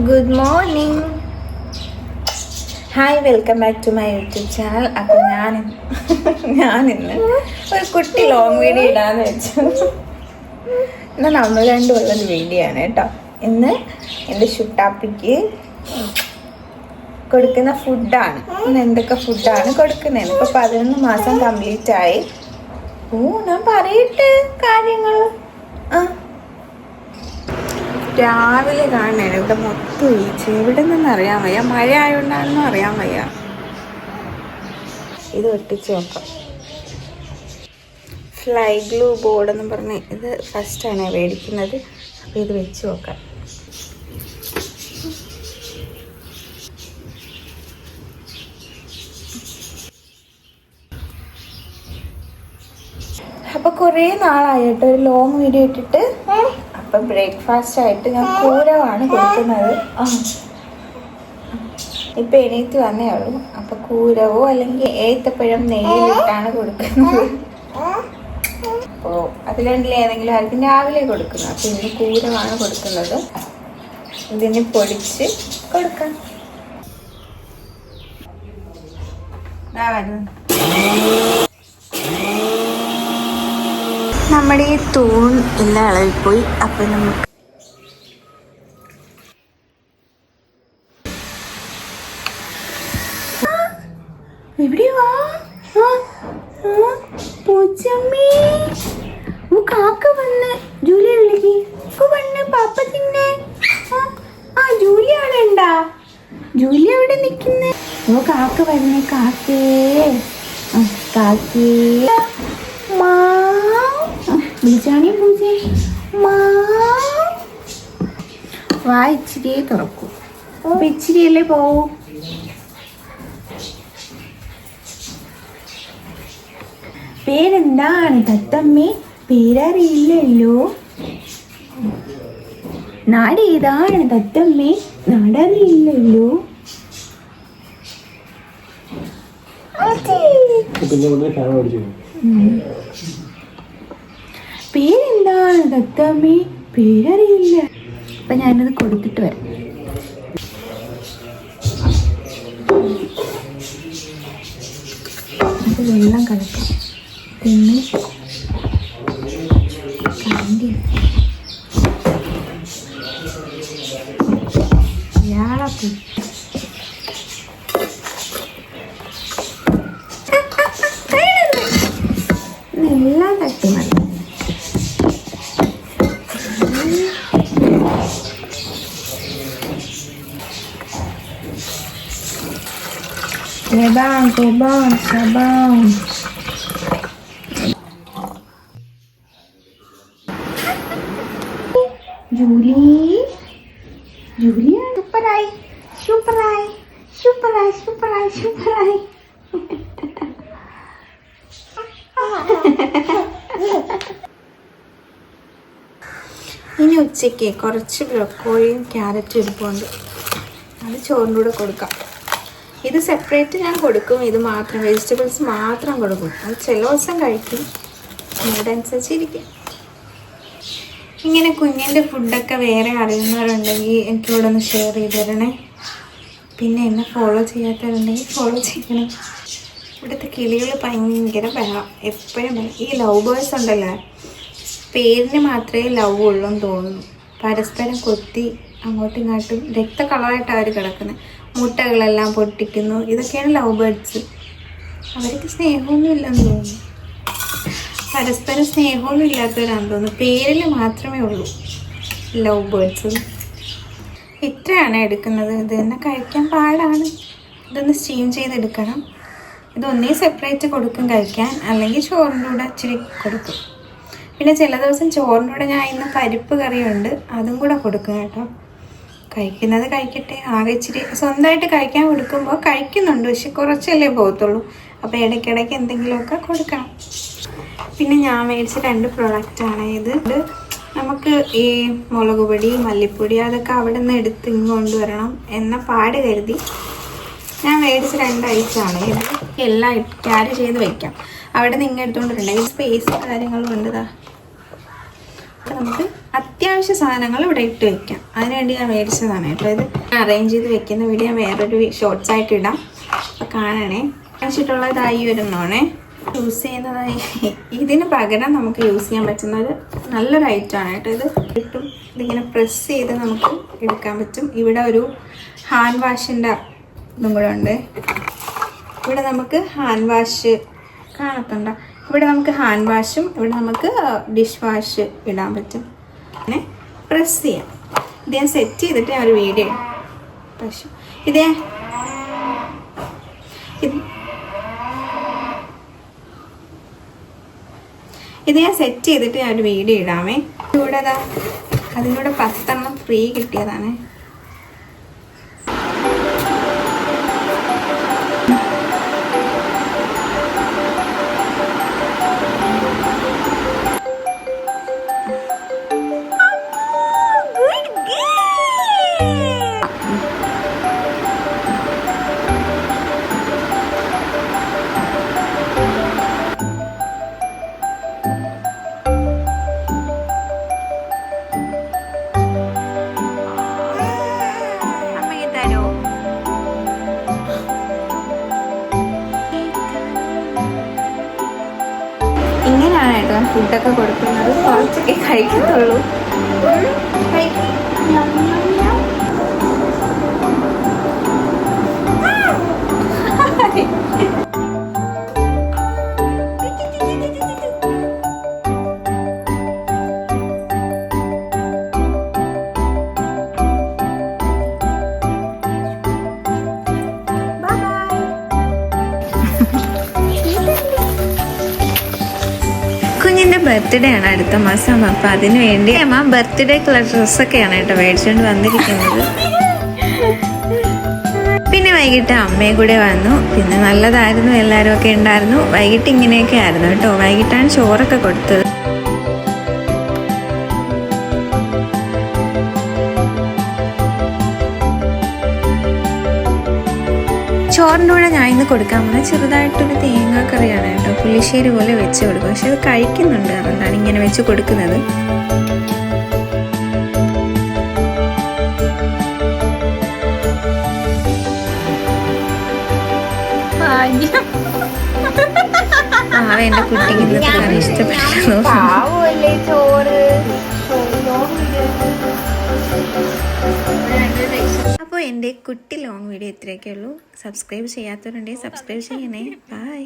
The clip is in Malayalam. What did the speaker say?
Good morning. Hi, welcome back to my YouTube channel. അപ്പോൾ ഞാനിന്ന് ഒരു കുട്ടി ലോങ് വീഡിയോ ഇടാന്ന് വെച്ചു. എന്നാൽ നമ്മൾ രണ്ടുമുള്ളൊരു വീഡിയോ ആണ് കേട്ടോ. ഇന്ന് എൻ്റെ ഷുട്ടാപ്പിക്ക് കൊടുക്കുന്ന ഫുഡാണ്. ഇന്ന് എന്തൊക്കെ ഫുഡാണ് കൊടുക്കുന്നതെന്ന്. ഇപ്പോൾ 11 മാസം കംപ്ലീറ്റ് ആയി. ഞാൻ പറയട്ടെ കാര്യങ്ങൾ. രാവിലെ കാണണേ ഇവിടെ മൊത്തം ഈച്ച. ഇവിടെ നിന്ന് അറിയാൻ വയ്യ, മഴ ആയതുകൊണ്ടാണെന്നും അറിയാൻ വയ്യ. ഇത് ഒട്ടിച്ച് നോക്കാം. ഫ്ലൈ ഗ്ലൂ ബോർഡ് എന്ന് പറഞ്ഞ് ഇത് ഫസ്റ്റാണ് മേടിക്കുന്നത്. അപ്പോൾ ഇത് വെച്ച് നോക്കാം. അപ്പോൾ കുറേ നാളായിട്ട് ഒരു ലോങ് വീഡിയോ ഇട്ടിട്ട്. അപ്പം ബ്രേക്ക്ഫാസ്റ്റ് ആയിട്ട് ഞാൻ കൂരവാണ് കൊടുക്കുന്നത്. ഇപ്പം എണീറ്റ് വന്നേ ഉള്ളൂ. അപ്പം കൂരവോ അല്ലെങ്കിൽ ഏത്തപ്പഴം നെയ്യിലിട്ടാണ് കൊടുക്കുന്നത്. അപ്പോൾ അത് രണ്ടിലേതെങ്കിലും ആയിരിക്കും രാവിലെ കൊടുക്കുന്നത്. അപ്പം ഇന്ന് കൂരവാണ് കൊടുക്കുന്നത്. ഇതിന് പൊടിച്ച് കൊടുക്കാം. നമ്മുടെ ഈ തൂൺ എല്ലാം ഇളകിപ്പോയി. അപ്പം നമുക്ക് എവിടെയാ പൂച്ചമ്മേ? കാക്ക വന്ന് ജൂലിയ വിളിക്ക് വന്ന് പാപ്പ തിന്നെ. ജൂലിയ അവിടെ ഉണ്ടാ? ജൂലിയ അവിടെ നിൽക്കുന്നേ. കാക്ക വന്നേ. കാക്കേ കാക്കേ വിളിച്ചാണേ പൂജേ. വാ ഇച്ചിരിയെ തുറക്കൂ. അപ്പൊ ഇച്ചിരിയല്ലേ പോവൂ. പേരെന്താണ് തത്തമ്മേ? പേരറിയില്ലല്ലോ. നാടേതാണ് തത്തമ്മേ? നാടറിയില്ലല്ലോ. പേരെന്താണ് തത്തമ്മേ? പേരറിയില്ല. അപ്പൊ ഞാനത് കൊടുത്തിട്ട് വരാം. അത് വെള്ളം കലക്കാം. പിന്നെ കണ്ടി ഇയാളെ എല്ലാം തട്ടി മതി. Terbang, terbang. Julie, Julia, superai, superai, superai, superai, superai. ഇനി ഉച്ചയ്ക്ക് കുറച്ച് ബ്രോക്കോളിയും ക്യാരറ്റും ഇരിപ്പുണ്ട്. അത് ചോറിൻ്റെ കൂടെ കൊടുക്കാം. ഇത് സെപ്പറേറ്റ് ഞാൻ കൊടുക്കും. ഇത് മാത്രം വെജിറ്റബിൾസ് മാത്രം കൊടുക്കും. അത് ചില ദിവസം കഴിക്കും, മൂടനുസരിച്ചിരിക്കും. ഇങ്ങനെ കുഞ്ഞിൻ്റെ ഫുഡൊക്കെ വേറെ അറിയുന്നവരുണ്ടെങ്കിൽ എനിക്കിവിടെ ഒന്ന് ഷെയർ ചെയ്ത് തരണേ. പിന്നെ എന്നെ ഫോളോ ചെയ്യാത്തവരുണ്ടെങ്കിൽ ഫോളോ ചെയ്യണം. ഇവിടുത്തെ കിളികൾ ഭയങ്കര ബഹളം, എപ്പോഴും ബഹളം. ഈ ലവ് ബേഴ്സ് ഉണ്ടല്ലോ, പേരിന് മാത്രമേ ലവ് ഉള്ളൂ എന്ന് തോന്നുന്നു. പരസ്പരം കൊത്തി അങ്ങോട്ടും ഇങ്ങോട്ടും രക്ത കളറായിട്ട് അവർ കിടക്കുന്നത്. മുട്ടകളെല്ലാം പൊട്ടിക്കുന്നു. ഇതൊക്കെയാണ് ലവ് ബേർഡ്സ്. അവർക്ക് സ്നേഹമൊന്നും ഇല്ലെന്ന് തോന്നുന്നു. പരസ്പരം സ്നേഹമൊന്നും ഇല്ലാത്തവരാണെന്ന് തോന്നുന്നു. പേരിൽ മാത്രമേ ഉള്ളൂ ലവ് ബേർഡ്സ്. ഇത്രയാണ് എടുക്കുന്നത്. ഇത് തന്നെ കഴിക്കാൻ പാടാണ്. ഇതൊന്ന് സ്റ്റീം ചെയ്തെടുക്കണം. ഇതൊന്നേ സെപ്പറേറ്റ് കൊടുക്കും കഴിക്കാൻ, അല്ലെങ്കിൽ ചോറിൻ്റെ കൂടെ ഇച്ചിരി കൊടുക്കും. പിന്നെ ചില ദിവസം ചോറിൻ്റെ കൂടെ ഞാൻ ഇന്ന് പരിപ്പ് കറിയുണ്ട്, അതും കൂടെ കൊടുക്കും കേട്ടോ. കഴിക്കുന്നത് കഴിക്കട്ടെ. ആകെ ഇച്ചിരി സ്വന്തമായിട്ട് കഴിക്കാൻ കൊടുക്കുമ്പോൾ കഴിക്കുന്നുണ്ട്, പക്ഷെ കുറച്ചല്ലേ പോകത്തുള്ളൂ. അപ്പോൾ ഇടയ്ക്കിടയ്ക്ക് എന്തെങ്കിലുമൊക്കെ കൊടുക്കണം. പിന്നെ ഞാൻ മേടിച്ച 2 പ്രൊഡക്റ്റാണ് ഇത്. നമുക്ക് ഈ മുളക് പൊടി, മല്ലിപ്പൊടി അതൊക്കെ അവിടെ നിന്ന് എടുത്ത് ഇങ്ങ് കൊണ്ടുവരണം എന്ന പാട് കരുതി ഞാൻ മേടിച്ച 2 ഐറ്റമാണ് ഇത്. എല്ലാം ക്യാരി ചെയ്ത് വെക്കാം. അവിടെ നിന്ന് ഇങ്ങനെ എടുത്തുകൊണ്ടിട്ടുണ്ടെങ്കിൽ സ്പേസ് കാര്യങ്ങളും ഉണ്ട്. നമുക്ക് അത്യാവശ്യ സാധനങ്ങൾ ഇവിടെ ഇട്ട് വെക്കാം. അതിനുവേണ്ടി ഞാൻ മേടിച്ചതാണ് കേട്ടോ. ഇത് അറേഞ്ച് ചെയ്ത് വെക്കുന്ന വീഡിയോ വേറൊരു ഷോർട്സ് ആയിട്ട് ഇടാം, അപ്പോൾ കാണണേ. വെച്ചിട്ടുള്ളതായി വരുന്നോണേ. യൂസ് ചെയ്യുന്നതായി ഇതിന് പകരം നമുക്ക് യൂസ് ചെയ്യാൻ പറ്റുന്ന ഒരു നല്ലൊരു ഐറ്റമാണ് കേട്ടോ. ഇത് കിട്ടും, ഇതിങ്ങനെ പ്രസ് ചെയ്ത് നമുക്ക് എടുക്കാൻ പറ്റും. ഇവിടെ ഒരു ഹാൻഡ് വാഷിൻ്റെ ഇതും കൂടെ ഉണ്ട്. ഇവിടെ നമുക്ക് ഹാൻഡ് വാഷ് കാണത്തുണ്ടോ? ഇവിടെ നമുക്ക് ഹാൻഡ് വാഷും ഇവിടെ നമുക്ക് ഡിഷ് വാഷ് ഇടാൻ പറ്റും. അങ്ങനെ പ്രസ് ചെയ്യാം. ഇത് ഞാൻ സെറ്റ് ചെയ്തിട്ട് ഞാൻ ഒരു വീഡിയോ ഇടാം. പക്ഷേ ഇത് ഞാൻ സെറ്റ് ചെയ്തിട്ട് ഞാൻ ഒരു വീഡിയോ ഇടാമേ. ഇവിടെ അതിലൂടെ 10 എണ്ണം ഫ്രീ കിട്ടിയതാണ്. ഇങ്ങനെയാണ് കേട്ടോ ഫുഡൊക്കെ കൊടുക്കുന്നത്. കുറച്ചൊക്കെ കഴിക്കത്തുള്ളൂ. കുഞ്ഞിൻ്റെ ബർത്ത്ഡേ ആണ് അടുത്ത മാസം. അപ്പം അതിന് വേണ്ടി അമ്മ ബർത്ത്ഡേക്കുള്ള ഡ്രസ്സൊക്കെയാണ് കേട്ടോ മേടിച്ചുകൊണ്ട് വന്നിരിക്കുന്നത്. പിന്നെ വൈകിട്ട് അമ്മയും കൂടെ വന്നു. പിന്നെ നല്ലതായിരുന്നു, എല്ലാവരും ഒക്കെ ഉണ്ടായിരുന്നു. വൈകിട്ട് ഇങ്ങനെയൊക്കെ ആയിരുന്നു കേട്ടോ. വൈകിട്ടാണ് ചോറൊക്കെ കൊടുത്തത്. ചോറിൻ്റെ കൂടെ ഞാൻ ഇന്ന് കൊടുക്കാൻ പോകുന്നത് ചെറുതായിട്ടൊരു തേങ്ങാക്കറിയാണ് കേട്ടോ. പുളിശ്ശേരി പോലെ വെച്ച് കൊടുക്കും. പക്ഷെ അത് കഴിക്കുന്നുണ്ട്, അതുകൊണ്ടാണ് ഇങ്ങനെ വെച്ച് കൊടുക്കുന്നത്. എൻ്റെ കുട്ടിക്ക് ഇന്നത്തെ കറി ഇഷ്ടപ്പെട്ടു. അപ്പോൾ എൻ്റെ കുട്ടി ലോങ് വീഡിയോ ഇത്രയൊക്കെ ഉള്ളൂ. സബ്സ്ക്രൈബ് ചെയ്യാത്തവരുണ്ടെങ്കിൽ സബ്സ്ക്രൈബ് ചെയ്യണേ. ബൈ.